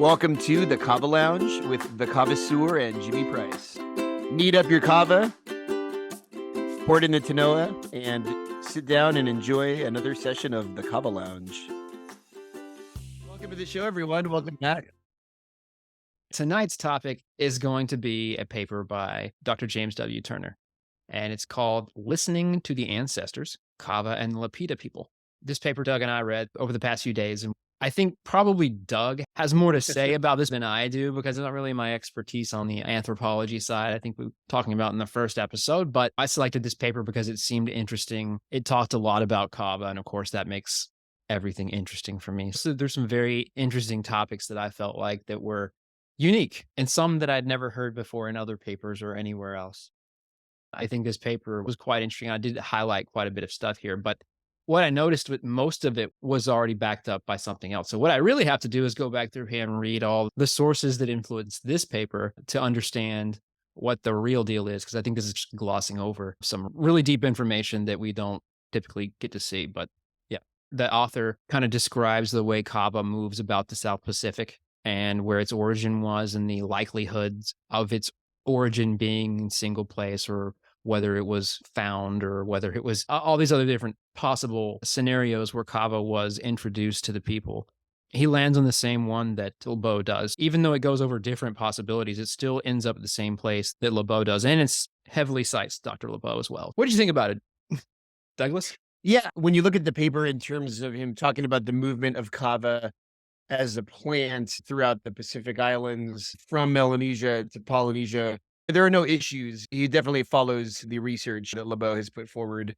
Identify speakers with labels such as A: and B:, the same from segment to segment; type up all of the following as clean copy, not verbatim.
A: Welcome to the Kava Lounge with the Kavasseur and Jimmy Price. Knead up your kava, pour it in the Tanoa, and sit down and enjoy another session of the Kava Lounge. Welcome to the show, everyone. Welcome back.
B: Tonight's topic is going to be a paper by Dr. James W. Turner, and it's called Listening to the Ancestors, Kava and Lapita People. This paper Doug and I read over the past few days, and I think probably Doug has more to say about this than I do because it's not really my expertise on the anthropology side. I think we were talking about in the first episode, but I selected this paper because it seemed interesting. It talked a lot about Kava, and of course that makes everything interesting for me. So there's some very interesting topics that I felt like that were unique and some that I'd never heard before in other papers or anywhere else. I think this paper was quite interesting. I did highlight quite a bit of stuff here, but what I noticed with most of it was already backed up by something else. So what I really have to do is go back through here and read all the sources that influenced this paper to understand what the real deal is, because I think this is just glossing over some really deep information that we don't typically get to see. But yeah, the author kind of describes the way Kava moves about the South Pacific and where its origin was and the likelihoods of its origin being in single place, or whether it was found, or whether it was all these other different possible scenarios where Kava was introduced to the people. He lands on the same one that LeBeau does. Even though it goes over different possibilities, it still ends up at the same place that LeBeau does. And it's heavily cites Dr. LeBeau as well. What did you think about it, Douglas?
A: Yeah, when you look at the paper in terms of him talking about the movement of kava as a plant throughout the Pacific Islands, from Melanesia to Polynesia, there are no issues. He definitely follows the research that LeBeau has put forward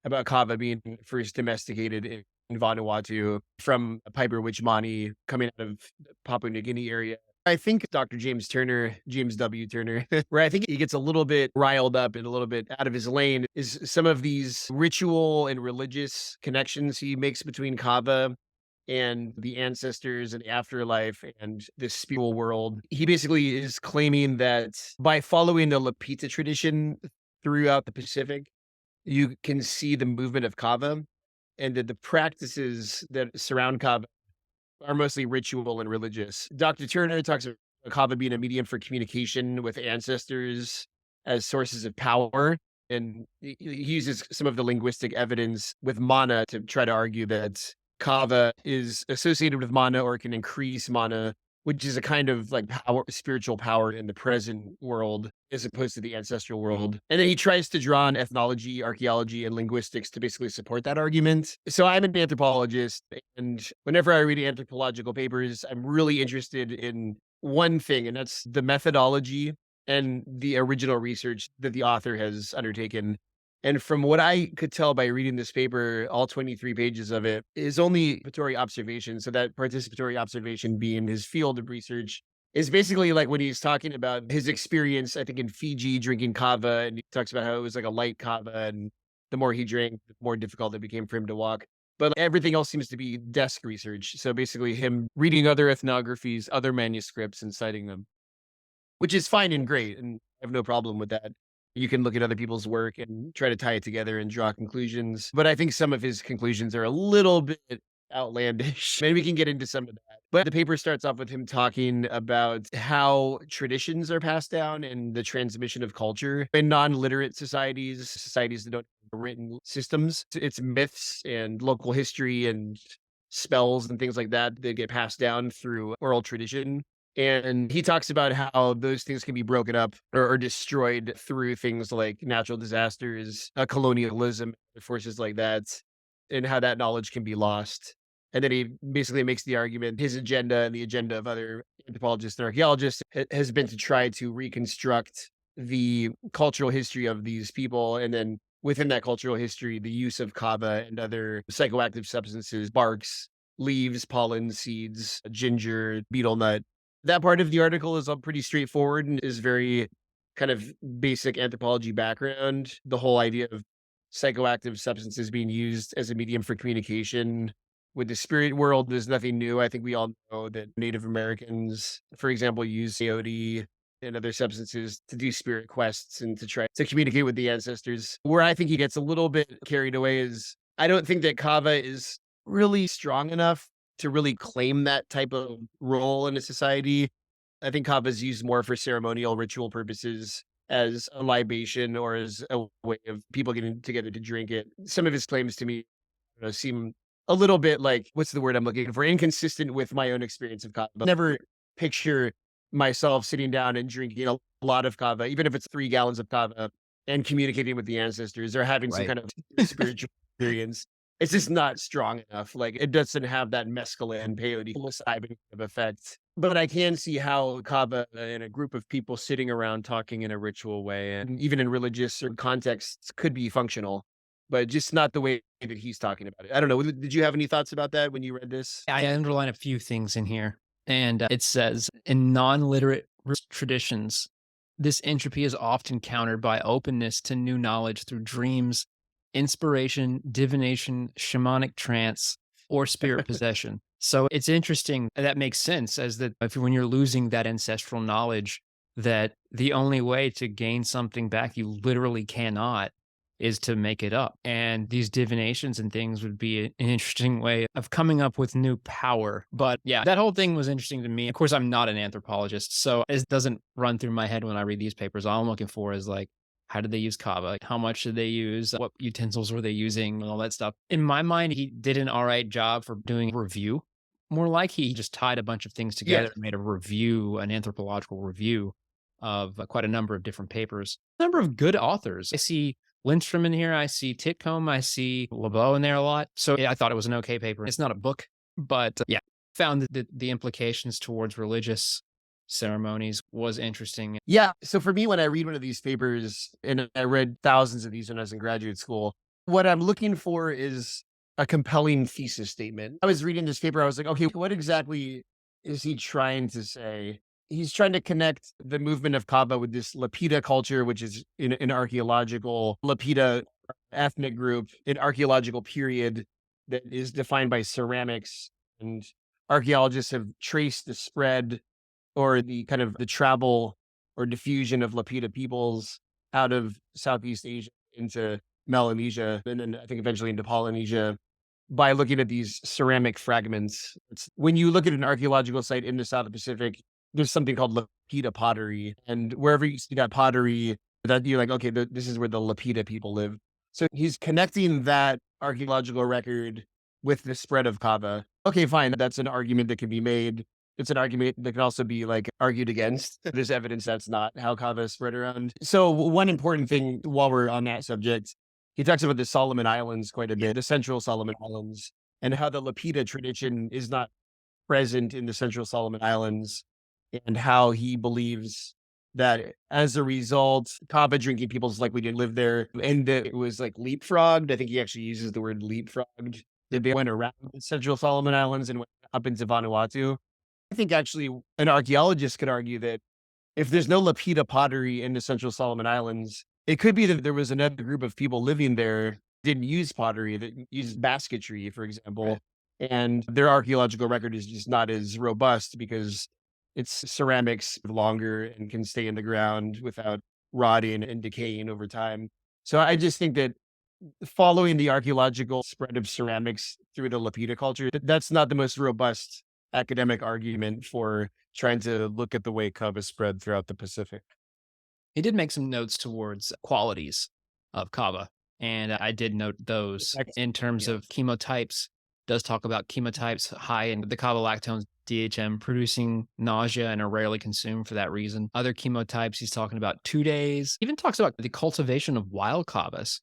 A: about kava being first domesticated in Vanuatu from a Piper Witchmani coming out of the Papua New Guinea area. I think Dr. James Turner, James W. Turner, where I think he gets a little bit riled up and a little bit out of his lane is some of these ritual and religious connections he makes between kava and the ancestors and afterlife and the spiritual world. He basically is claiming that by following the Lapita tradition throughout the Pacific, you can see the movement of kava, and that the practices that surround kava are mostly ritual and religious. Dr. Turner talks about kava being a medium for communication with ancestors as sources of power. And he uses some of the linguistic evidence with mana to try to argue that kava is associated with mana or can increase mana, which is a kind of like power, spiritual power in the present world as opposed to the ancestral world. And then he tries to draw on ethnology, archaeology, and linguistics to basically support that argument. So I'm an anthropologist, and whenever I read anthropological papers, I'm really interested in one thing, and that's the methodology and the original research that the author has undertaken. And from what I could tell by reading this paper, all 23 pages of it is only participatory observation. So that participatory observation being his field of research is basically like when he's talking about his experience, I think in Fiji drinking kava, and he talks about how it was like a light kava, and the more he drank, the more difficult it became for him to walk. But everything else seems to be desk research. So basically him reading other ethnographies, other manuscripts, and citing them, which is fine and great. And I have no problem with that. You can look at other people's work and try to tie it together and draw conclusions. But I think some of his conclusions are a little bit outlandish. Maybe we can get into some of that. But the paper starts off with him talking about how traditions are passed down and the transmission of culture in non-literate societies, societies that don't have written systems. It's myths and local history and spells and things like that that get passed down through oral tradition. And he talks about how those things can be broken up or destroyed through things like natural disasters, colonialism, forces like that, and how that knowledge can be lost. And then he basically makes the argument his agenda and the agenda of other anthropologists and archaeologists has been to try to reconstruct the cultural history of these people. And then within that cultural history, the use of kava and other psychoactive substances, barks, leaves, pollen, seeds, ginger, betel nut. That part of the article is pretty straightforward and is very kind of basic anthropology background. The whole idea of psychoactive substances being used as a medium for communication with the spirit world is nothing new. I think we all know that Native Americans, for example, use peyote and other substances to do spirit quests and to try to communicate with the ancestors. Where I think he gets a little bit carried away is I don't think that kava is really strong enough to really claim that type of role in a society. I think kava is used more for ceremonial ritual purposes as a libation or as a way of people getting together to drink it. Some of his claims to me seem a little bit like what's the word I'm looking for? Inconsistent with my own experience of kava. Never picture myself sitting down and drinking a lot of kava, even if it's 3 gallons of kava, and communicating with the ancestors or having some
B: Right.
A: kind of spiritual experience. It's just not strong enough. Like it doesn't have that mescaline peyote psilocybin of effect. But I can see how kava and a group of people sitting around talking in a ritual way, and even in religious or contexts, could be functional, but just not the way that he's talking about it. I don't know. Did you have any thoughts about that when you read this?
B: I underline a few things in here. And it says, in non literate traditions, this entropy is often countered by openness to new knowledge through dreams, inspiration, divination, shamanic trance, or spirit possession. So it's interesting. That makes sense as that if when you're losing that ancestral knowledge, that the only way to gain something back, you literally cannot, is to make it up. And these divinations and things would be an interesting way of coming up with new power. But yeah, that whole thing was interesting to me. Of course, I'm not an anthropologist, so it doesn't run through my head when I read these papers. All I'm looking for is like, how did they use kava? Like, how much did they use? What utensils were they using? And all that stuff. In my mind, he did an all right job for doing a review. More like he just tied a bunch of things
A: Yeah.
B: together and made a review, an anthropological review of quite a number of different papers. A number of good authors. I see Lindstrom in here. I see Titcomb. I see LeBeau in there a lot. So yeah, I thought it was an okay paper. It's not a book, but yeah, found that the implications towards religious ceremonies was interesting.
A: Yeah. So for me, when I read one of these papers, and I read thousands of these when I was in graduate school, what I'm looking for is a compelling thesis statement. I was reading this paper, I was like, okay, what exactly is he trying to say? He's trying to connect the movement of Kava with this Lapita culture, which is in an archaeological Lapita ethnic group, an archaeological period that is defined by ceramics. And archaeologists have traced the spread or the kind of the travel or diffusion of Lapita peoples out of Southeast Asia into Melanesia, and then I think eventually into Polynesia by looking at these ceramic fragments. When you look at an archaeological site in the South Pacific, there's something called Lapita pottery, and wherever you see that pottery, that you're like, okay, this is where the Lapita people live. So he's connecting that archaeological record with the spread of kava. Okay, fine, that's an argument that can be made. It's an argument that can also be like argued against. There's evidence that's not how kava is spread around. So one important thing while we're on that subject, he talks about the Solomon Islands quite a bit, the Central Solomon Islands, and how the Lapita tradition is not present in the Central Solomon Islands, and how he believes that as a result, kava drinking peoples likely didn't live there, and that it was like leapfrogged. I think he actually uses the word leapfrogged. That they went around the Central Solomon Islands and went up into Vanuatu. I think actually an archaeologist could argue that if there's no Lapita pottery in the Central Solomon Islands, it could be that there was another group of people living there didn't use pottery, that used basketry, for example, and their archaeological record is just not as robust because it's ceramics longer and can stay in the ground without rotting and decaying over time. So I just think that following the archaeological spread of ceramics through the Lapita culture, that's not the most robust academic argument for trying to look at the way kava spread throughout the Pacific.
B: He did make some notes towards qualities of kava, and I did note those in terms
A: Yeah.
B: of chemotypes. Does talk about chemotypes high in the kava lactones DHM producing nausea and are rarely consumed for that reason. Other chemotypes, he's talking about 2 days. Even talks about the cultivation of wild kavas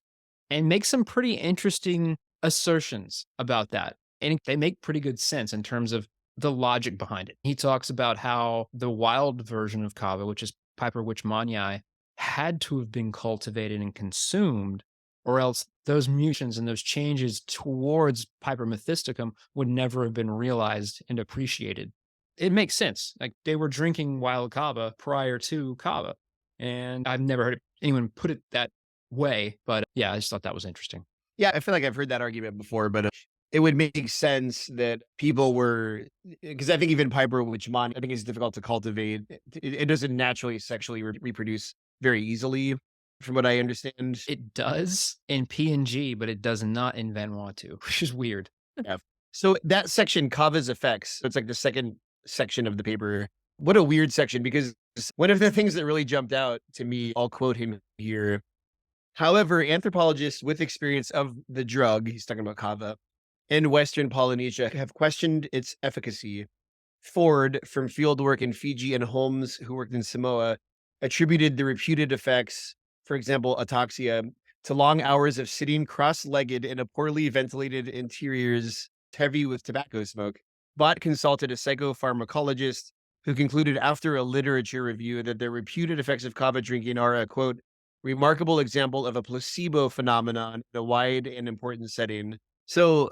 B: and makes some pretty interesting assertions about that. And they make pretty good sense in terms of the logic behind it. He talks about how the wild version of kava, which is Piper witchmanii, had to have been cultivated and consumed, or else those mutations and those changes towards Piper methysticum would never have been realized and appreciated. It makes sense. Like they were drinking wild kava prior to kava. And I've never heard anyone put it that way, but yeah, I just thought that was interesting.
A: Yeah, I feel like I've heard that argument before, but it would make sense that people were because I think even Piper Witchmani, I think it's difficult to cultivate. It doesn't naturally sexually reproduce very easily, from what I understand.
B: It does in PNG, but it does not in Vanuatu, which is weird.
A: Yeah. So that section, Kava's effects, so it's like the second section of the paper. What a weird section, because one of the things that really jumped out to me, I'll quote him here. However, anthropologists with experience of the drug, he's talking about Kava, in Western Polynesia have questioned its efficacy. Ford, from fieldwork in Fiji, and Holmes, who worked in Samoa, attributed the reputed effects, for example, ataxia, to long hours of sitting cross-legged in a poorly ventilated interiors heavy with tobacco smoke. Bott consulted a psychopharmacologist who concluded after a literature review that the reputed effects of kava drinking are a quote, remarkable example of a placebo phenomenon in a wide and important setting. So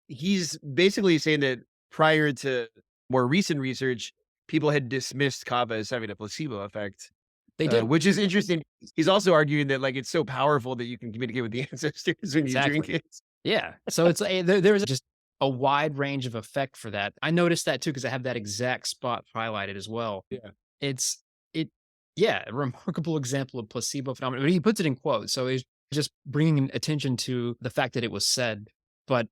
A: he's basically saying that prior to more recent research, people had dismissed kava as having a placebo effect,
B: They did.
A: which is interesting. He's also arguing that like it's so powerful that you can communicate with the ancestors when you drink
B: Exactly.
A: it.
B: Yeah. So it's there's just a wide range of effect for that. I noticed that too because I have that exact spot highlighted as well.
A: Yeah.
B: It's it yeah, a remarkable example of placebo phenomenon. But he puts it in quotes, so he's just bringing attention to the fact that it was said. But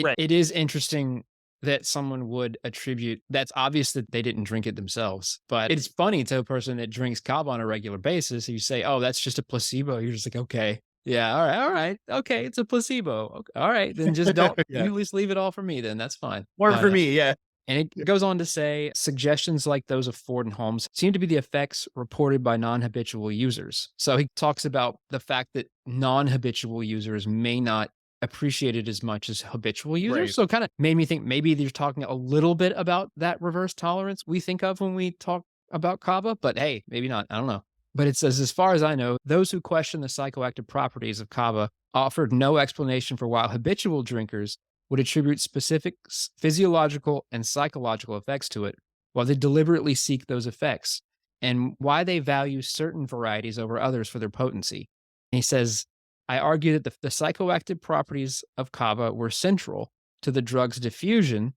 A: Right.
B: it is interesting that someone would attribute that's obvious that they didn't drink it themselves, but it's funny to a person that drinks kava on a regular basis. You say, "Oh, that's just a placebo." You're just like, "Okay. Yeah, all right. Okay, it's a placebo. Ok all right, then just don't
A: Yeah.
B: you just leave it all for me then, that's fine."
A: More for me. Yeah.
B: And it goes on to say suggestions like those of Ford and Holmes seem to be the effects reported by non habitual users. So he talks about the fact that non habitual users may not appreciate it as much as habitual users.
A: Right.
B: So kind of made me think maybe they're talking a little bit about that reverse tolerance we think of when we talk about kava, but hey, maybe not. I don't know. But it says, as far as I know, those who question the psychoactive properties of kava offered no explanation for why habitual drinkers would attribute specific physiological and psychological effects to it, while they deliberately seek those effects, and why they value certain varieties over others for their potency. And he says, I argue that the psychoactive properties of kava were central to the drug's diffusion,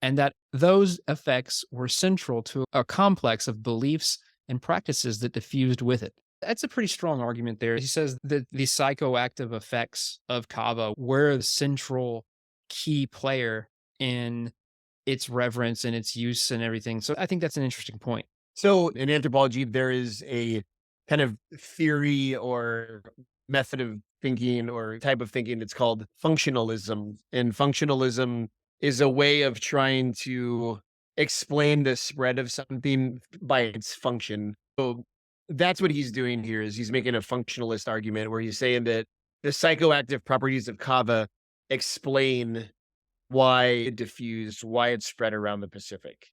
B: and that those effects were central to a complex of beliefs and practices that diffused with it. That's a pretty strong argument there. He says that the psychoactive effects of kava were the central key player in its reverence and its use and everything. So I think that's an interesting point.
A: So in anthropology, there is a kind of theory or method of thinking or type of thinking that's called functionalism. And functionalism is a way of trying to explain the spread of something by its function. So that's what he's doing here is he's making a functionalist argument where he's saying that the psychoactive properties of kava explain why it diffused, why it spread around the Pacific.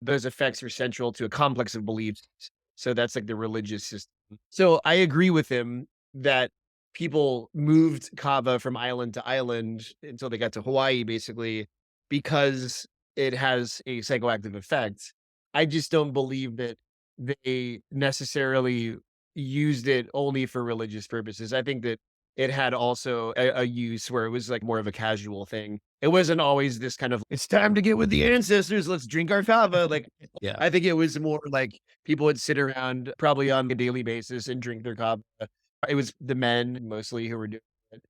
A: Those effects are central to a complex of beliefs. So that's like the religious system. So I agree with him that people moved kava from island to island until they got to Hawaii, basically, because it has a psychoactive effect. I just don't believe that they necessarily used it only for religious purposes. I think that it had also a use where it was like more of a casual thing. It wasn't always this kind of, it's time to get with the ancestors. Let's drink our kava. Like,
B: Yeah.
A: I think it was more like people would sit around probably on a daily basis and drink their kava. It was the men mostly who were doing it.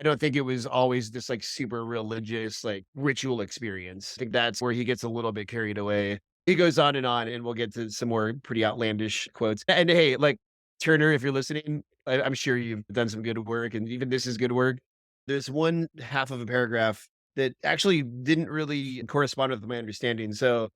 A: I don't think it was always this like super religious, like ritual experience. I think that's where he gets a little bit carried away. He goes on, and we'll get to some more pretty outlandish quotes. And hey, like Turner, if you're listening, I'm sure you've done some good work, and even this is good work. There's one half of a paragraph that actually didn't really correspond with my understanding. So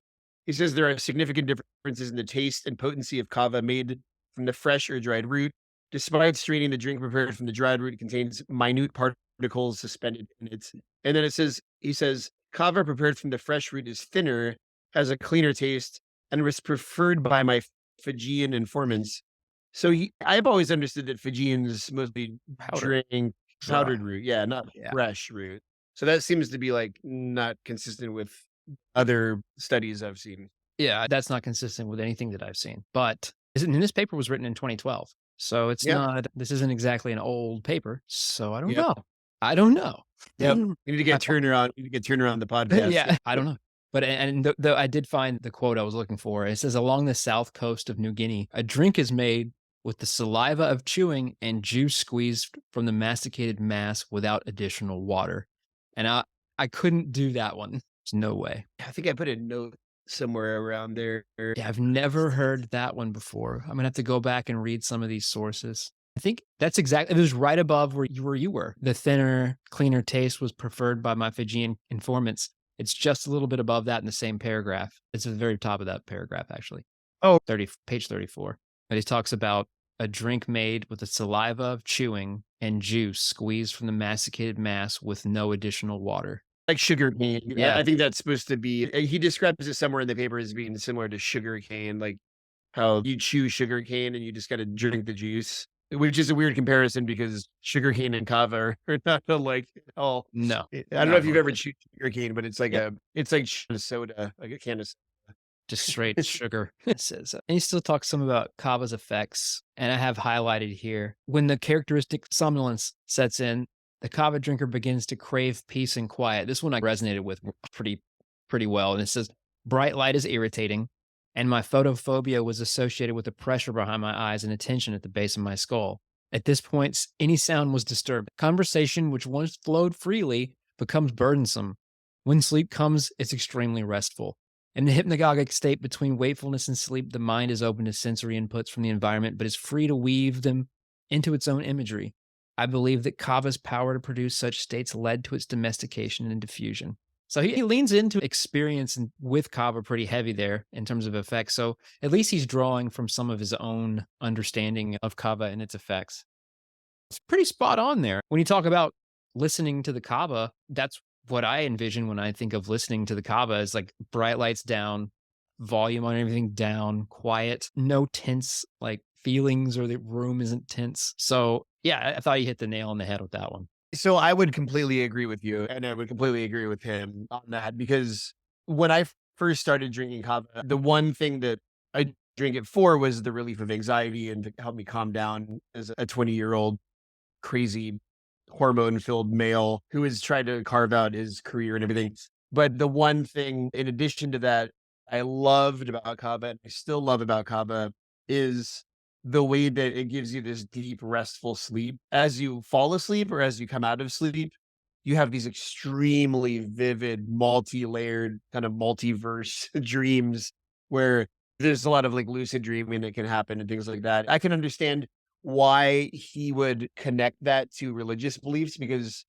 A: he says there are significant differences in the taste and potency of kava made from the fresh or dried root. Despite straining, the drink prepared from the dried root contains minute particles suspended in it. And then he says, kava prepared from the fresh root is thinner, has a cleaner taste, and was preferred by my Fijian informants. So I've always understood that Fijians mostly
B: Powder.
A: drink
B: Dry.
A: powdered root, yeah, not
B: Yeah.
A: fresh root. So that seems to be like not consistent with other studies I've seen.
B: Yeah. That's not consistent with anything that I've seen. But and this paper was written in 2012. So it's
A: Yep,
B: not, this isn't exactly an old paper. So I don't
A: yep,
B: know. I don't know.
A: yep. You need to
B: I
A: get Turner on. You need to get Turner on the podcast.
B: yeah, I don't know. But though I did find the quote I was looking for. It says, "Along the south coast of New Guinea, a drink is made with the saliva of chewing and juice squeezed from the masticated mass without additional water." And I couldn't do that one. There's no way.
A: I think I put a note somewhere around there.
B: Yeah, I've never heard that one before. I'm gonna have to go back and read some of these sources. I think that's exactly it was right above where you were. The thinner, cleaner taste was preferred by my Fijian informants. It's just a little bit above that in the same paragraph. It's at the very top of that paragraph, actually.
A: Oh,
B: 30 page 34. But he talks about a drink made with the saliva of chewing and juice squeezed from the masticated mass with no additional water.
A: like sugar cane. I
B: Yeah.
A: think that's supposed to be he describes it somewhere in the paper as being similar to sugar cane, like how you chew sugar cane and you just gotta drink the juice, which is a weird comparison because sugar cane and kava are not alike at all.
B: No.
A: I don't know
B: Not
A: if you've ever
B: related.
A: chewed sugar cane, but it's like
B: Yep.
A: it's like soda, like a can of
B: Just straight
A: soda.
B: sugar. It says, and he still talks some about Kava's effects, and I have highlighted here. When the characteristic somnolence sets in, the Kava drinker begins to crave peace and quiet. This one I resonated with pretty well. And it says, bright light is irritating, and my photophobia was associated with the pressure behind my eyes and a tension at the base of my skull. At this point, any sound was disturbed. Conversation, which once flowed freely, becomes burdensome. When sleep comes, it's extremely restful. In the hypnagogic state between wakefulness and sleep, the mind is open to sensory inputs from the environment, but is free to weave them into its own imagery. I believe that Kava's power to produce such states led to its domestication and diffusion. So he leans into experience with Kava pretty heavy there in terms of effects. So at least he's drawing from some of his own understanding of Kava and its effects. It's pretty spot on there. When you talk about listening to the Kava, that's what I envision when I think of listening to the Kava is like bright lights down, volume on everything down, quiet, no tense like feelings or the room isn't tense. So yeah, I thought you hit the nail on the head with that one.
A: So I would completely agree with you, and I would completely agree with him on that because when I first started drinking kava, the one thing that I drink it for was the relief of anxiety and to help me calm down as a 20-year-old crazy hormone-filled male who is trying to carve out his career and everything. But the one thing in addition to that I loved about kava and I still love about kava is the way that it gives you this deep, restful sleep. As you fall asleep or as you come out of sleep, you have these extremely vivid, multi-layered, kind of multiverse dreams where there's a lot of like lucid dreaming that can happen and things like that. I can understand why he would connect that to religious beliefs because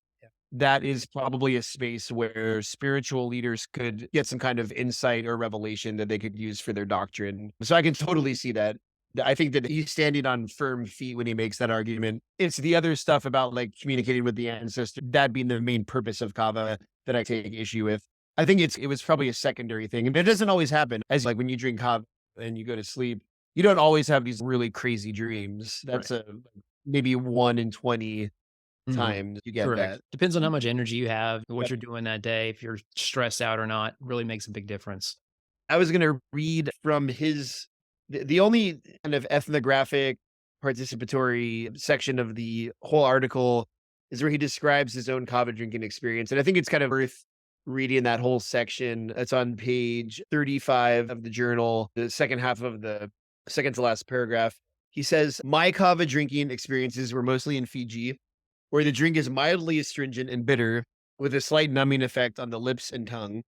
A: that is probably a space where spiritual leaders could get some kind of insight or revelation that they could use for their doctrine. So I can totally see that. I think that he's standing on firm feet when he makes that argument. It's the other stuff about like communicating with the ancestor, that being the main purpose of Kava that I take issue with. I think it was probably a secondary thing. And it doesn't always happen. As like when you drink Kava and you go to sleep, you don't always have these really crazy dreams.
B: Right.
A: That's a maybe 1 in 20
B: Mhm.
A: times you get
B: Correct.
A: that.
B: Depends on how much energy you have, what
A: Yep.
B: you're doing that day. If you're stressed out or not, really makes a big difference.
A: I was gonna read from his the only kind of ethnographic participatory section of the whole article is where he describes his own kava drinking experience, and I think it's kind of worth reading that whole section. It's on page 35 of the journal, the second half of the second to last paragraph. He says, "My kava drinking experiences were mostly in Fiji, where the drink is mildly astringent and bitter, with a slight numbing effect on the lips and tongue.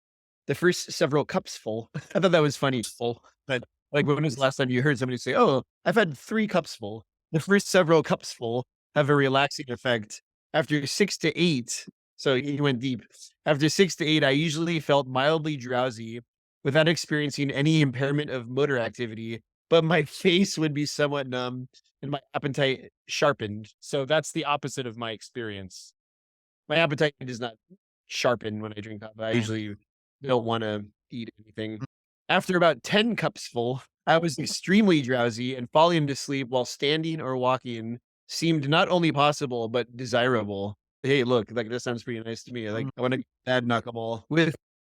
A: The first several cups full." I thought that was funny. Full, but like, when was the last time you heard somebody say, "Oh, I've had 3 cups full." The first several cups full have a relaxing effect. After 6 to 8, so he went deep. After 6 to 8, I usually felt mildly drowsy without experiencing any impairment of motor activity, but my face would be somewhat numb and my appetite sharpened. So that's the opposite of my experience. My appetite does not sharpen when I drink kava. I usually don't wanna eat anything. After about 10 cups full, I was extremely drowsy and falling to sleep while standing or walking seemed not only possible, but desirable. Hey, look, like, that sounds pretty nice to me. Like,
B: Mm.
A: I wanna add knuckleball. With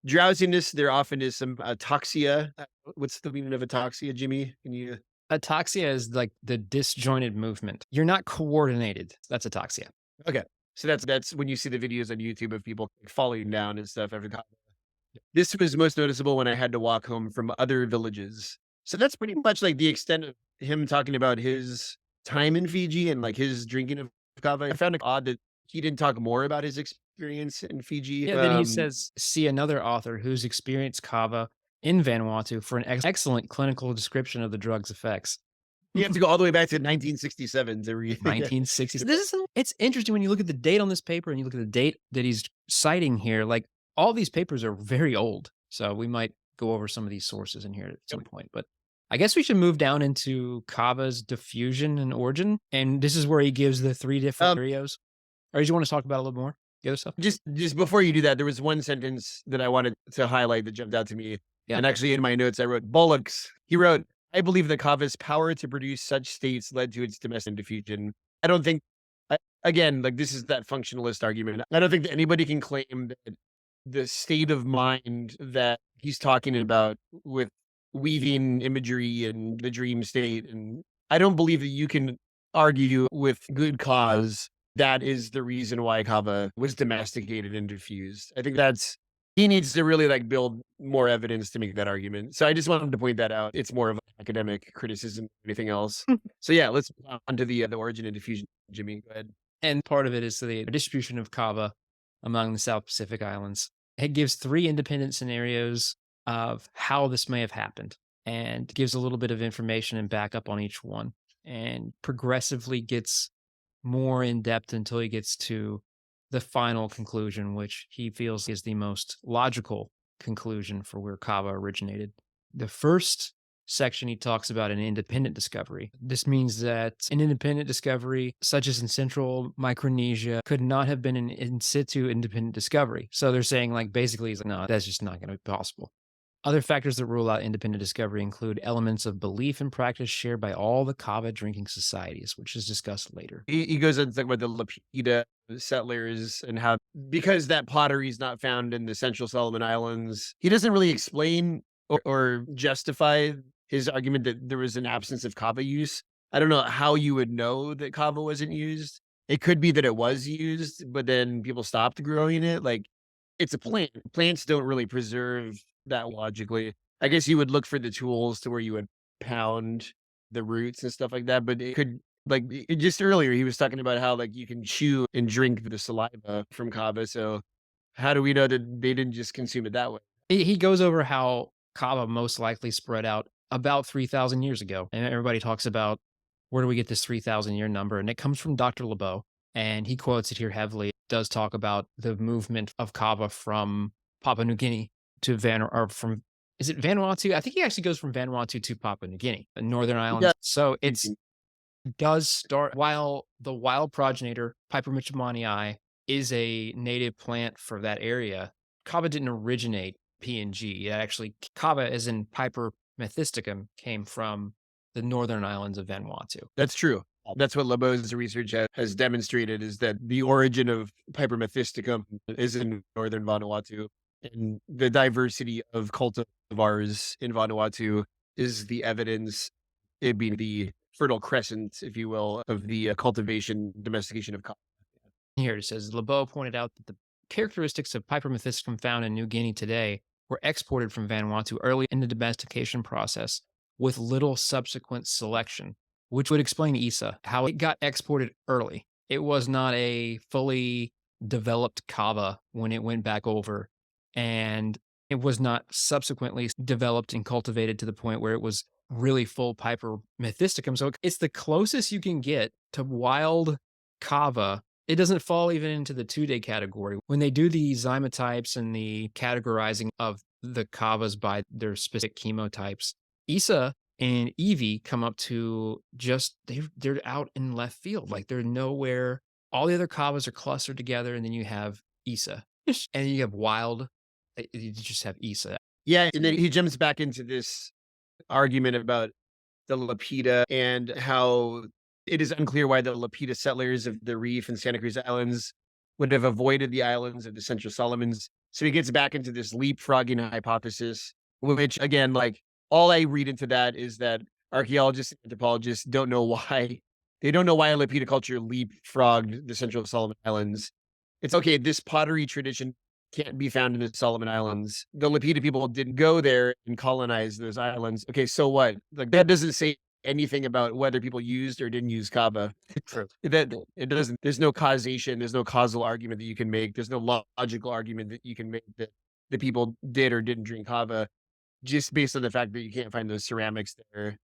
A: drowsiness, there often is some ataxia. What's the meaning of ataxia, Jimmy? Can you
B: Ataxia is like the disjointed movement. You're not coordinated. That's ataxia.
A: Okay. So that's when you see the videos on YouTube of people like, falling down and stuff every time. This was most noticeable when I had to walk home from other villages. So that's pretty much like the extent of him talking about his time in Fiji and like his drinking of kava. I found it odd that he didn't talk more about his experience in Fiji.
B: Yeah, then he says, see another author who's experienced kava in Vanuatu for an excellent clinical description of the drug's effects.
A: You have to go all the way back to 1967 to read. Yeah.
B: 1960s. It's interesting when you look at the date on this paper and you look at the date that he's citing here. Like all these papers are very old, so we might go over some of these sources in here at some point. But I guess we should move down into kava's diffusion and origin, and this is where he gives the three different
A: Um,
B: scenarios. Or do you want to talk about a little more the other stuff?
A: just before you do that, there was one sentence that I wanted to highlight that jumped out to me.
B: Yeah.
A: And actually in my notes, I wrote Bollocks. He wrote, I believe the Kava's power to produce such states led to its domestic diffusion. I don't think, again, like this is that functionalist argument. I don't think that anybody can claim that the state of mind that he's talking about with weaving imagery and the dream state. And I don't believe that you can argue with good cause that is the reason why Kava was domesticated and diffused. I think that's he needs to really like build more evidence to make that argument. So I just wanted to point that out. It's more of an academic criticism than anything else. So yeah, let's move on to the origin and diffusion. Jimmy, go ahead.
B: And part of it is the distribution of kava among the South Pacific Islands. It gives three independent scenarios of how this may have happened and gives a little bit of information and backup on each one and progressively gets more in depth until he gets to the final conclusion, which he feels is the most logical conclusion for where kava originated. The first section, he talks about an independent discovery. This means that an independent discovery, such as in central Micronesia, could not have been an in situ independent discovery. So they're saying, like, basically, he's like, no, that's just not going to be possible. Other factors that rule out independent discovery include elements of belief and practice shared by all the kava drinking societies, which is discussed later.
A: He goes on to talk about the Lapita settlers and how because that pottery is not found in the Central Solomon Islands, he doesn't really explain or justify his argument that there was an absence of kava use. I don't know how you would know that kava wasn't used. It could be that it was used, but then people stopped growing it. Like it's a plant. Plants don't really preserve that logically. I guess you would look for the tools to where you would pound the roots and stuff like that, but it could like just earlier he was talking about how like you can chew and drink the saliva from kava. So how do we know that they didn't just consume it that way?
B: He goes over how kava most likely spread out about 3,000 years ago. And everybody talks about where do we get this 3,000 year number? And it comes from Dr. LeBeau. And he quotes it here heavily. It does talk about the movement of kava from Papua New Guinea to is it Vanuatu? I think he actually goes from Vanuatu to Papua New Guinea, the Northern Islands.
A: Yeah.
B: So it does start while the wild progenitor, Piper mitchellmanii, is a native plant for that area. Kava didn't originate PNG. Actually, kava, as in Piper methisticum, came from the northern islands of Vanuatu.
A: That's true. That's what LeBeau's research has demonstrated is that the origin of Piper methisticum is in northern Vanuatu. And the diversity of cultivars in Vanuatu is the evidence, it being the fertile crescent, if you will, of the cultivation, domestication of coffee.
B: Here it says, LeBeau pointed out that the characteristics of Piper methysticum found in New Guinea today were exported from Vanuatu early in the domestication process with little subsequent selection, which would explain Isa, how it got exported early. It was not a fully developed kava when it went back over, and it was not subsequently developed and cultivated to the point where it was really full Piper methysticum. So it's the closest you can get to wild kava. It doesn't fall even into the 2-day category. When they do the zymotypes and the categorizing of the kavas by their specific chemotypes, Isa and Evie come up to just, they're out in left field. Like they're nowhere. All the other kavas are clustered together, and then you have Isa. And then you have wild, you just have Isa.
A: Yeah, and then he jumps back into this argument about the Lapita and how it is unclear why the Lapita settlers of the Reef and Santa Cruz Islands would have avoided the islands of the Central Solomons. So he gets back into this leapfrogging hypothesis, which again, like all I read into that is that archaeologists and anthropologists don't know why. They don't know why a Lapita culture leapfrogged the Central Solomon Islands. It's okay, this pottery tradition can't be found in the Solomon Islands. The Lapita people didn't go there and colonize those islands. Okay, so what? Like that doesn't say anything about whether people used or didn't use kava.
B: True.
A: That it doesn't there's no causation, there's no causal argument that you can make, there's no logical argument that you can make that the people did or didn't drink kava just based on the fact that you can't find those ceramics there.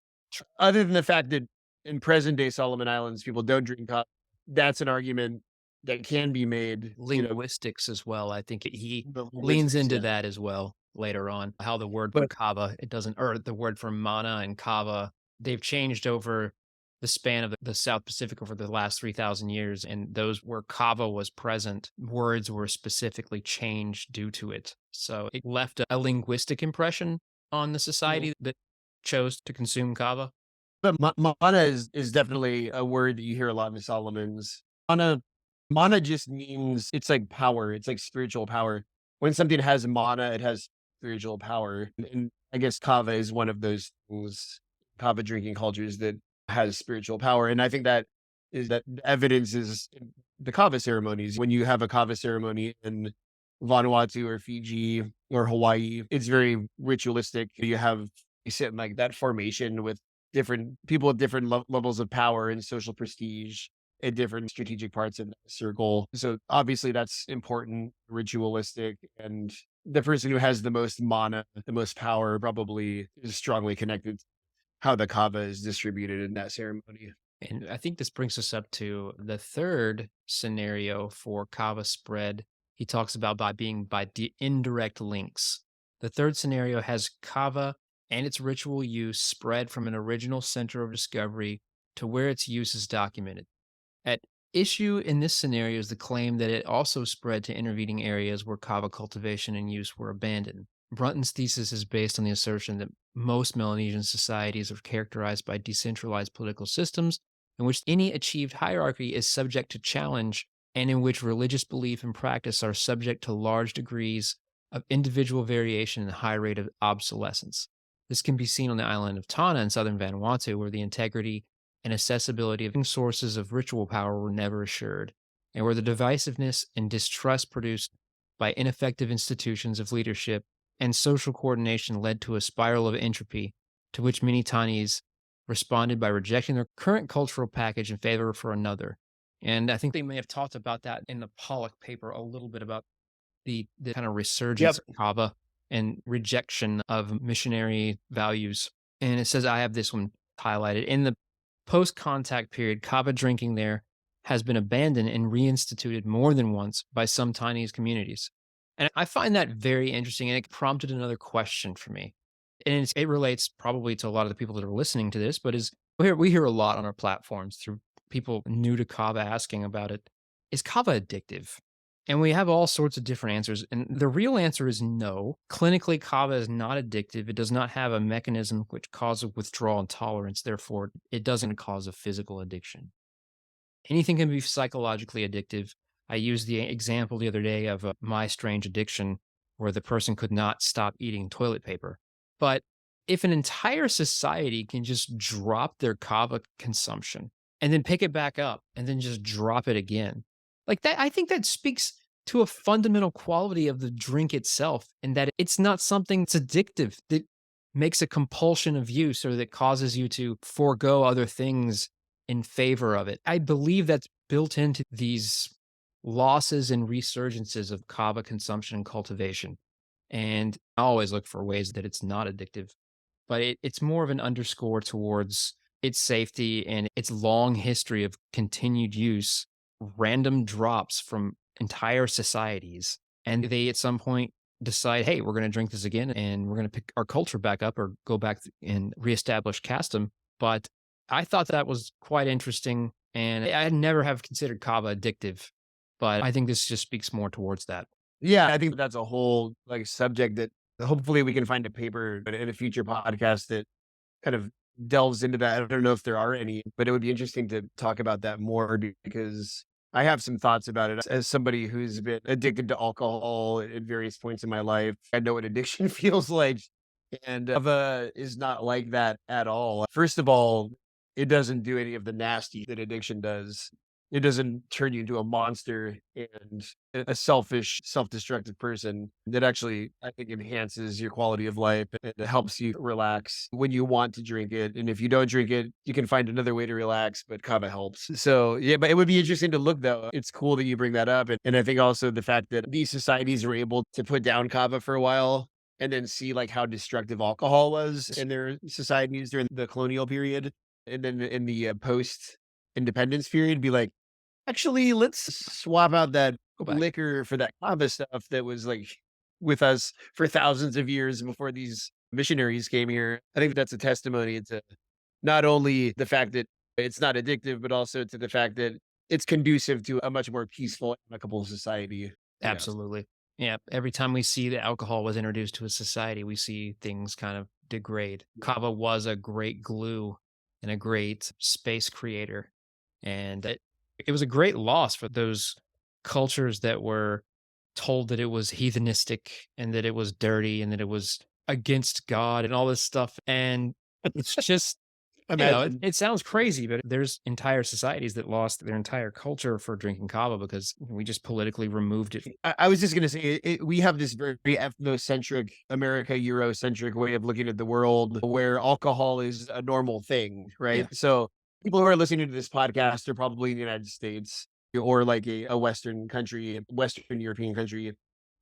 A: Other than the fact that in present day Solomon Islands, people don't drink kava, that's an argument that can be made,
B: Linguistics as well. I think he
A: the
B: leans
A: linguistics,
B: into
A: yeah.
B: that as well later on. How the word for
A: But
B: kava, it doesn't, or the word for mana and kava, they've changed over the span of the South Pacific over the last 3,000 years. And those where kava was present, words were specifically changed due to it. So it left a linguistic impression on the
A: mhm.
B: society that chose to consume kava.
A: But mana is definitely a word that you hear a lot in the Solomons. Mana mana just means it's like power, it's like spiritual power. When something has mana, it has spiritual power. And I guess kava is one of those things, kava drinking cultures that has spiritual power. And I think that evidence is in the kava ceremonies. When you have a kava ceremony in Vanuatu or Fiji or Hawaii, it's very ritualistic. You sit in like that formation with different people with different levels of power and social prestige at different strategic parts in the circle. So obviously that's important, ritualistic, and the person who has the most mana, the most power, probably is strongly connected to how the kava is distributed in that ceremony.
B: And I think this brings us up to the third scenario for kava spread. He talks about by being by indirect links. The third scenario has kava and its ritual use spread from an original center of discovery to where its use is documented. At issue in this scenario is the claim that it also spread to intervening areas where kava cultivation and use were abandoned. Brunton's thesis is based on the assertion that most Melanesian societies are characterized by decentralized political systems in which any achieved hierarchy is subject to challenge and in which religious belief and practice are subject to large degrees of individual variation and high rate of obsolescence. This can be seen on the island of Tana in southern Vanuatu, where the integrity and accessibility of sources of ritual power were never assured, and where the divisiveness and distrust produced by ineffective institutions of leadership and social coordination led to a spiral of entropy to which many Tanis responded by rejecting their current cultural package in favor for another. And I think they may have talked about that in the Pollock paper a little bit about the kind of resurgence
A: Yep.
B: of Kava and rejection of missionary values. And it says, I have this one highlighted. In the post contact period, Kava drinking there has been abandoned and reinstituted more than once by some Chinese communities. And I find that very interesting. And it prompted another question for me. And it relates probably to a lot of the people that are listening to this, but is we hear a lot on our platforms through people new to Kava asking about it. Is Kava addictive? And we have all sorts of different answers. And the real answer is no. Clinically, kava is not addictive. It does not have a mechanism which causes withdrawal and tolerance. Therefore, it doesn't cause a physical addiction. Anything can be psychologically addictive. I used the example the other day of my strange addiction where the person could not stop eating toilet paper. But if an entire society can just drop their kava consumption and then pick it back up and then just drop it again, like that, I think that speaks to a fundamental quality of the drink itself, and that it's not something that's addictive that makes a compulsion of use or that causes you to forego other things in favor of it. I believe that's built into these losses and resurgences of kava consumption and cultivation. And I always look for ways that it's not addictive, but it's more of an underscore towards its safety and its long history of continued use, random drops from entire societies. And they at some point decide, hey, we're going to drink this again and we're going to pick our culture back up or go back and reestablish custom. But I thought that was quite interesting. And I never have considered kava addictive, but I think this just speaks more towards that.
A: Yeah, I think that's a whole, like, subject that hopefully we can find a paper in a future podcast that kind of delves into that. I don't know if there are any, but it would be interesting to talk about that more because I have some thoughts about it as somebody who's been addicted to alcohol at various points in my life. I know what addiction feels like, and Kava is not like that at all. First of all, it doesn't do any of the nasty that addiction does. It doesn't turn you into a monster and a selfish, self-destructive person. It actually, I think, enhances your quality of life, and it helps you relax when you want to drink it. And if you don't drink it, you can find another way to relax, but kava helps. So, yeah, but it would be interesting to look, though. It's cool that you bring that up. And I think also the fact that these societies were able to put down kava for a while and then see like how destructive alcohol was in their societies during the colonial period. And then in the post independence period, be like, actually, let's swap out that
B: Go back.
A: liquor for that kava stuff that was, like, with us for thousands of years before these missionaries came here. I think that's a testimony to not only the fact that it's not addictive, but also to the fact that it's conducive to a much more peaceful, amicable society. Yeah.
B: Absolutely. Yeah. Every time we see that alcohol was introduced to a society, we see things kind of degrade. Kava was a great glue and a great space creator. And it was a great loss for those cultures that were told that it was heathenistic and that it was dirty and that it was against God and all this stuff. And it's just,
A: Imagine.
B: it sounds crazy, but there's entire societies that lost their entire culture for drinking kava because we just politically removed it.
A: I was just gonna say, we have this very ethnocentric, America Eurocentric way of looking at the world, where alcohol is a normal thing, right?
B: Yeah.
A: So people who are listening to this podcast are probably in the United States or like a Western country, Western European country.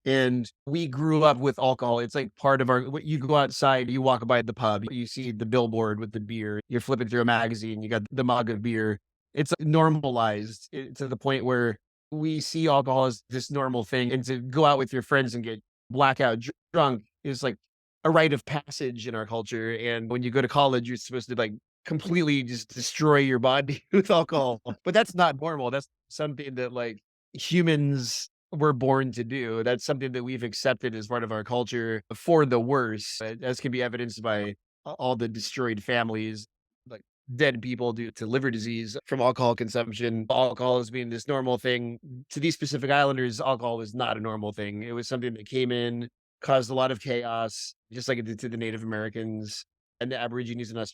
A: And we grew up with alcohol. It's like part of our, you go outside, you walk by the pub, you see the billboard with the beer, you're flipping through a magazine, you got the mug of beer. It's normalized to the point where we see alcohol as this normal thing, and to go out with your friends and get blackout drunk is like a rite of passage in our culture. And when you go to college, you're supposed to like completely just destroy your body with alcohol. But that's not normal. That's something that like humans were born to do. That's something that we've accepted as part of our culture for the worse, as can be evidenced by all the destroyed families, like dead people due to liver disease from alcohol consumption. Alcohol as being this normal thing. To these Pacific Islanders, alcohol was not a normal thing. It was something that came in, caused a lot of chaos, just like it did to the Native Americans and the Aborigines and us.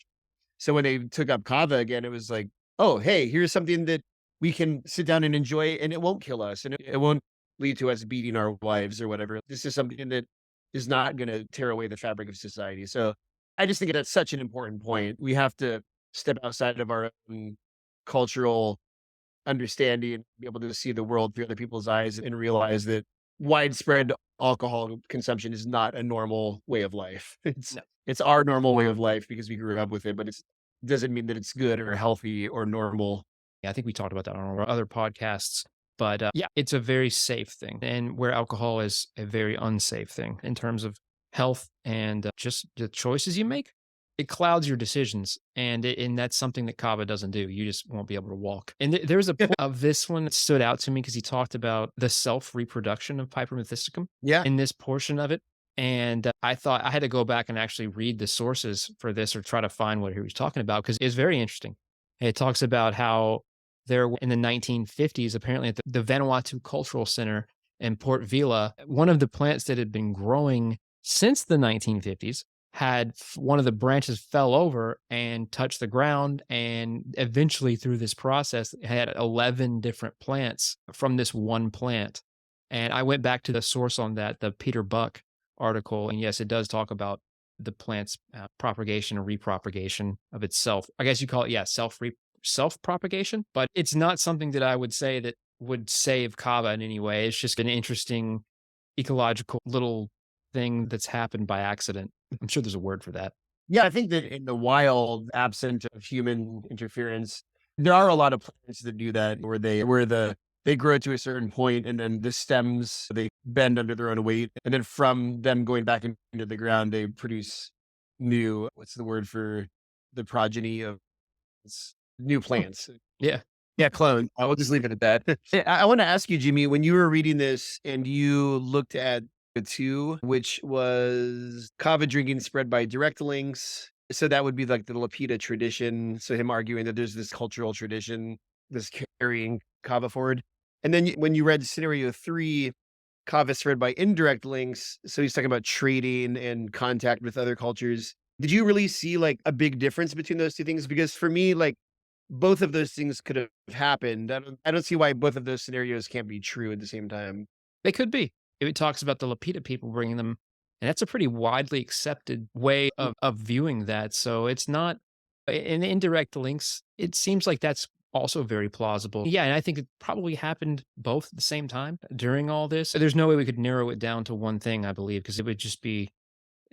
A: So when they took up kava again, it was like, oh, hey, here's something that we can sit down and enjoy, and it won't kill us, and it won't lead to us beating our wives or whatever. This is something that is not going to tear away the fabric of society. So I just think that's such an important point. We have to step outside of our own cultural understanding and be able to see the world through other people's eyes and realize that widespread alcohol consumption is not a normal way of life.
B: No.
A: It's our normal way of life because we grew up with it, but it doesn't mean that it's good or healthy or normal.
B: Yeah, I think we talked about that on our other podcasts. But yeah, it's a very safe thing. And where alcohol is a very unsafe thing in terms of health and just the choices you make, it clouds your decisions. And that's something that Kava doesn't do. You just won't be able to walk. And there's a point of this one that stood out to me because he talked about the self reproduction of Piper methysticum
A: Yeah.
B: in this portion of it. And I thought I had to go back and actually read the sources for this or try to find what he was talking about because it's very interesting. It talks about how there in the 1950s, apparently at the Vanuatu Cultural Center in Port Vila, one of the plants that had been growing since the 1950s had one of the branches fell over and touched the ground. And eventually, through this process, it had 11 different plants from this one plant. And I went back to the source on that, the Peter Buck article. And yes, it does talk about the plant's propagation or repropagation of itself. I guess you call it, yeah, self propagation, but it's not something that I would say that would save kava in any way. It's just an interesting ecological little thing that's happened by accident. I'm sure there's a word for that.
A: Yeah, I think that in the wild, absent of human interference, there are a lot of plants that do that they grow to a certain point and then the stems they bend under their own weight. And then from them going back into the ground, they produce new, what's the word for the progeny of new
B: Oh,
A: plants.
B: yeah.
A: Yeah, clone. I will just leave it at that. I want to ask you, Jimmy, when you were reading this and you looked at the two, which was kava drinking spread by direct links. So that would be like the Lapita tradition. So him arguing that there's this cultural tradition, this carrying kava forward. And then when you read scenario 3, kava spread by indirect links. So he's talking about trading and contact with other cultures. Did you really see like a big difference between those two things? Because for me, like both of those things could have happened. I don't see why both of those scenarios can't be true at the same time.
B: They could be. It talks about the Lapita people bringing them, and that's a pretty widely accepted way of viewing that. So it's not in indirect links. It seems like that's also very plausible. Yeah, and I think it probably happened both at the same time during all this. There's no way we could narrow it down to one thing, I believe, because it would just be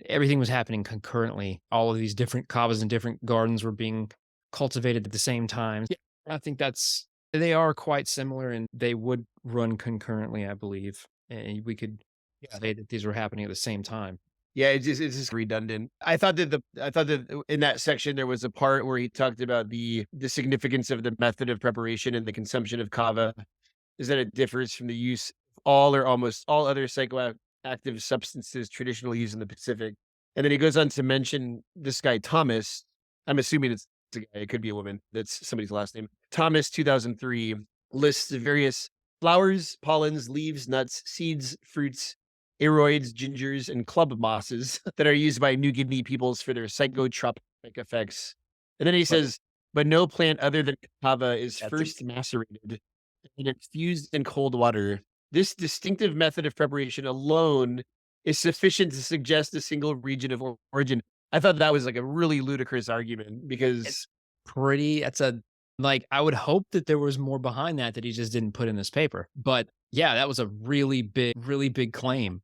B: everything was happening concurrently. All of these different kavas and different gardens were being cultivated at the same time. Yeah, I think that's they are quite similar and they would run concurrently, I believe. And we could
A: Yeah.
B: say that these were happening at the same time.
A: Yeah, it's just redundant. I thought that in that section there was a part where he talked about the significance of the method of preparation and the consumption of kava is that it differs from the use of all or almost all other psychoactive substances traditionally used in the Pacific. And then he goes on to mention this guy Thomas. I'm assuming it's a guy, it could be a woman. That's somebody's last name. Thomas 2003 lists the various flowers, pollens, leaves, nuts, seeds, fruits, aroids, gingers, and club mosses that are used by New Guinea peoples for their psychotropic effects. And then he
B: But
A: says, but no plant other than kava is
B: that's
A: first macerated and infused in cold water. This distinctive method of preparation alone is sufficient to suggest a single region of origin. I thought that was like a really ludicrous argument
B: it's
A: because
B: pretty that's a like I would hope that there was more behind that he just didn't put in this paper. But yeah, that was a really big claim.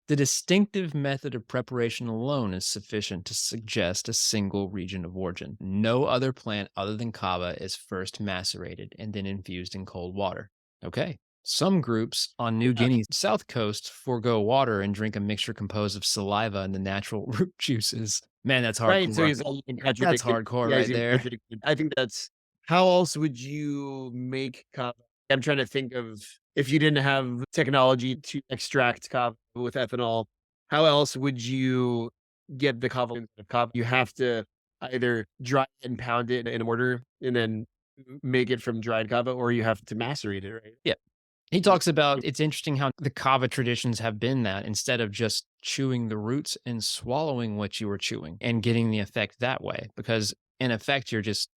B: The distinctive method of preparation alone is sufficient to suggest a single region of origin. No other plant other than kava is first macerated and then infused in cold water. Okay. Some groups on New Guinea's south coast forego water and drink a mixture composed of saliva and the natural root juices. Man, that's
A: right, so
B: hardcore.
A: he's all even
B: That's
A: contradicted.
B: hardcore
A: Yeah,
B: right
A: he's even
B: there.
A: contradicted. I think that's how else would you make kava? I'm trying to think of if you didn't have technology to extract kava with ethanol, how else would you get the kava instead of kava? You have to either dry it and pound it in a mortar and then make it from dried kava, or you have to macerate it, right?
B: Yeah. He talks about it's interesting how the kava traditions have been that instead of just chewing the roots and swallowing what you were chewing and getting the effect that way, because in effect, you're just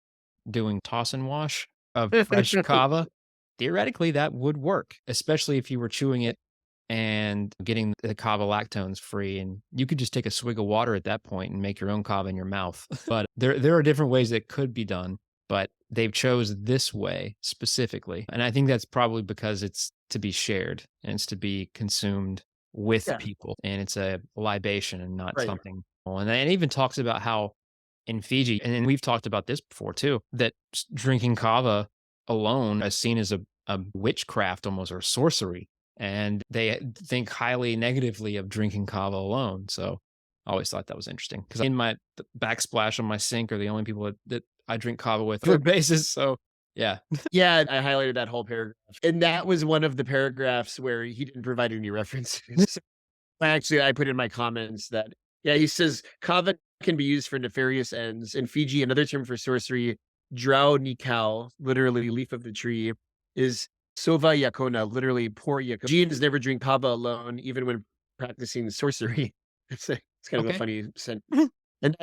B: doing toss and wash of fresh kava. Theoretically, that would work, especially if you were chewing it and getting the kava lactones free. And you could just take a swig of water at that point and make your own kava in your mouth. But there are different ways that could be done, but they've chose this way specifically. And I think that's probably because it's to be shared and it's to be consumed with
A: Yeah,
B: people. And it's a libation and not
A: right.
B: something. And it even talks about how in Fiji, and we've talked about this before too, that drinking kava alone is seen as a witchcraft almost or sorcery. And they think highly negatively of drinking kava alone. So I always thought that was interesting because in my backsplash on my sink are the only people that I drink kava with on a basis. So yeah.
A: Yeah, I highlighted that whole paragraph, and that was one of the paragraphs where he didn't provide any references. Actually, I put in my comments that, yeah, he says kava can be used for nefarious ends. In Fiji, another term for sorcery, drow nikau, literally leaf of the tree, is sova yakona, literally pour yakona. Fijians never drink kava alone, even when practicing sorcery. It's kind of a
B: Okay.
A: funny sentence. And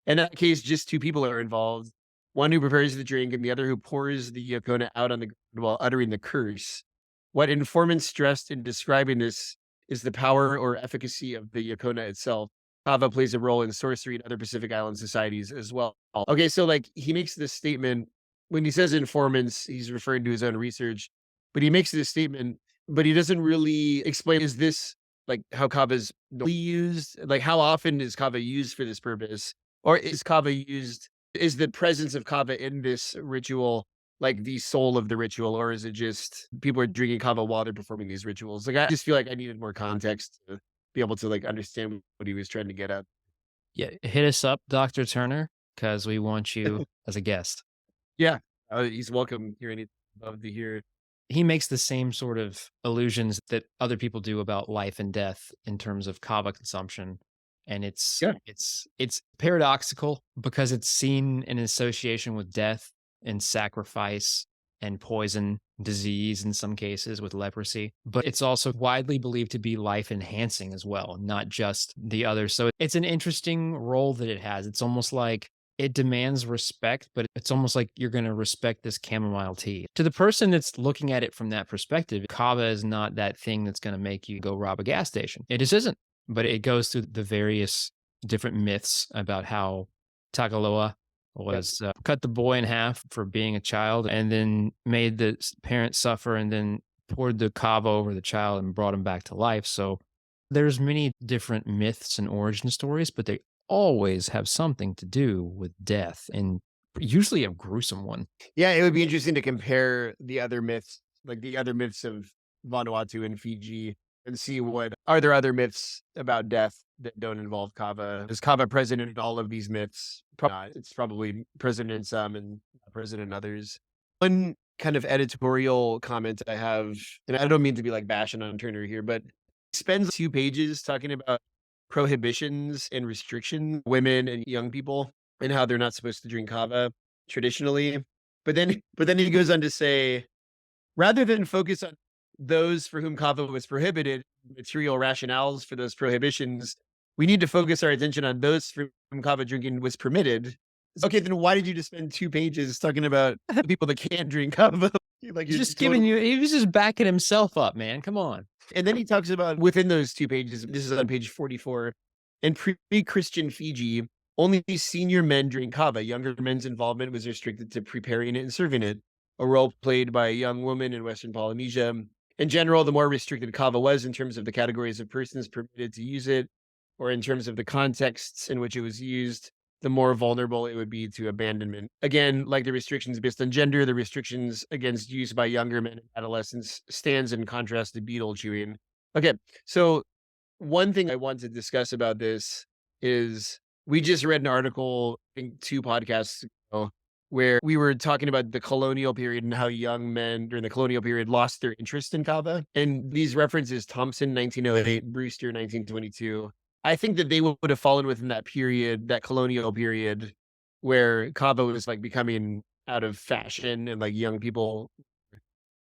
A: in that case, just two people are involved. One who prepares the drink and the other who pours the yakona out on the ground while uttering the curse. What informants stressed in describing this is the power or efficacy of the Yakona itself. Kava plays a role in sorcery and other Pacific Island societies as well. Okay, so like he makes this statement when he says informants, he's referring to his own research, but he makes this statement, but he doesn't really explain is this like how kava is normally used? Like how often is kava used for this purpose? Or is kava used, is the presence of kava in this ritual like the soul of the ritual, or is it just people are drinking kava while they're performing these rituals? Like I just feel like I needed more context to be able to like understand what he was trying to get at.
B: Yeah. Hit us up, Dr. Turner, because we want you as a guest.
A: Yeah, he's welcome here. Anything love to hear.
B: He makes the same sort of illusions that other people do about life and death in terms of kava consumption. And
A: Yeah,
B: it's paradoxical because it's seen in association with death and sacrifice and poison, disease in some cases with leprosy. But it's also widely believed to be life enhancing as well, not just the other. So it's an interesting role that it has. It's almost like it demands respect, but it's almost like you're going to respect this chamomile tea. To the person that's looking at it from that perspective, kava is not that thing that's going to make you go rob a gas station. It just isn't. But it goes through the various different myths about how Tagaloa
A: Yep.
B: was cut the boy in half for being a child and then made the parents suffer and then poured the kava over the child and brought him back to life. So there's many different myths and origin stories, but they always have something to do with death and usually a gruesome one.
A: Yeah, it would be interesting to compare the other myths, like the other myths of Vanuatu and Fiji, and see what are there other myths about death that don't involve kava. Is kava present in all of these myths? Probably not. It's probably present in some and not present in others. One kind of editorial comment I have, and I don't mean to be like bashing on Turner here, but he spends 2 pages talking about prohibitions and restriction women and young people and how they're not supposed to drink kava traditionally. But then he goes on to say, rather than focus on those for whom kava was prohibited, material rationales for those prohibitions, we need to focus our attention on those for whom kava drinking was permitted. Okay, then why did you just spend 2 pages talking about the people that can't drink kava? Like
B: He's
A: you're
B: just
A: totally.
B: giving you, he was just backing himself up, man. Come on.
A: And then he talks about within those 2 pages, this is on page 44, in pre-Christian Fiji, only senior men drink kava. Younger men's involvement was restricted to preparing it and serving it, a role played by a young woman in Western Polynesia. In general, the more restricted kava was in terms of the categories of persons permitted to use it, or in terms of the contexts in which it was used, the more vulnerable it would be to abandonment. Again, like the restrictions based on gender, the restrictions against use by younger men and adolescents stands in contrast to beetle chewing. Okay, so one thing I want to discuss about this is we just read an article, I think 2 podcasts ago, where we were talking about the colonial period and how young men during the colonial period lost their interest in kava. And these references Thompson 1908, Brewster 1922. I think that they would have fallen within that period, that colonial period, where kava was like becoming out of fashion and like young people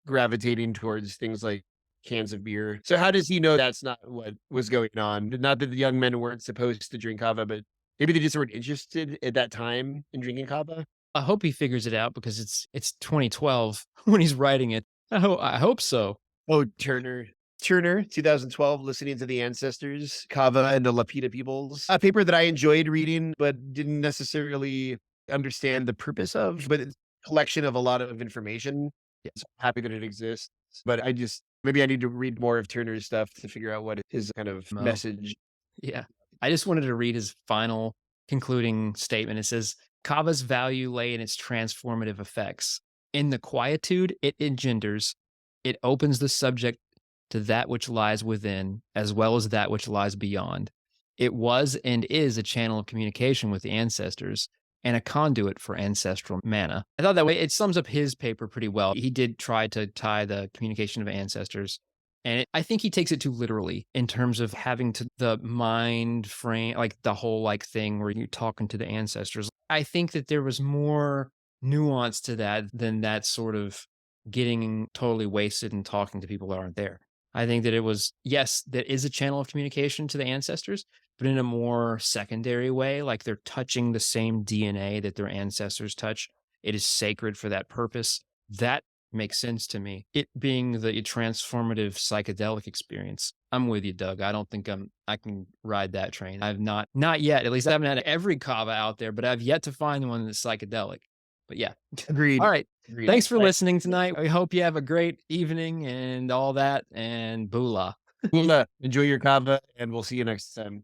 A: gravitating towards things like cans of beer. So how does he know that's not what was going on? Not that the young men weren't supposed to drink kava, but maybe they just weren't interested at that time in drinking kava?
B: I hope he figures it out because it's 2012 when he's writing it. I hope so.
A: Oh, Turner, 2012, Listening to the Ancestors, Kava and the Lapita Peoples. A paper that I enjoyed reading, but didn't necessarily understand the purpose of, but it's a collection of a lot of information. Yeah, so I'm happy that it exists. But I just maybe I need to read more of Turner's stuff to figure out what his kind of
B: Mo.
A: message.
B: Yeah. I just wanted to read his final concluding statement. It says, Kava's value lay in its transformative effects. In the quietude it engenders, it opens the subject to that which lies within, as well as that which lies beyond. It was and is a channel of communication with the ancestors and a conduit for ancestral mana. I thought that way it sums up his paper pretty well. He did try to tie the communication of ancestors and I think he takes it too literally in terms of having to the mind frame, like the whole like thing where you're talking to the ancestors. I think that there was more nuance to that than that sort of getting totally wasted and talking to people that aren't there. I think that it was, yes, that is a channel of communication to the ancestors, but in a more secondary way, like they're touching the same DNA that their ancestors touch. It is sacred for that purpose. That makes sense to me. It being the transformative psychedelic experience. I'm with you, Doug. I don't think I can ride that train. I've not yet. At least I haven't had every kava out there, but I've yet to find one that's psychedelic. But yeah. All
A: Agreed.
B: right.
A: Agreed.
B: Thanks for
A: Right.
B: listening tonight. I hope you have a great evening and all that and boolah.
A: Well, enjoy your kava, and we'll see you next time.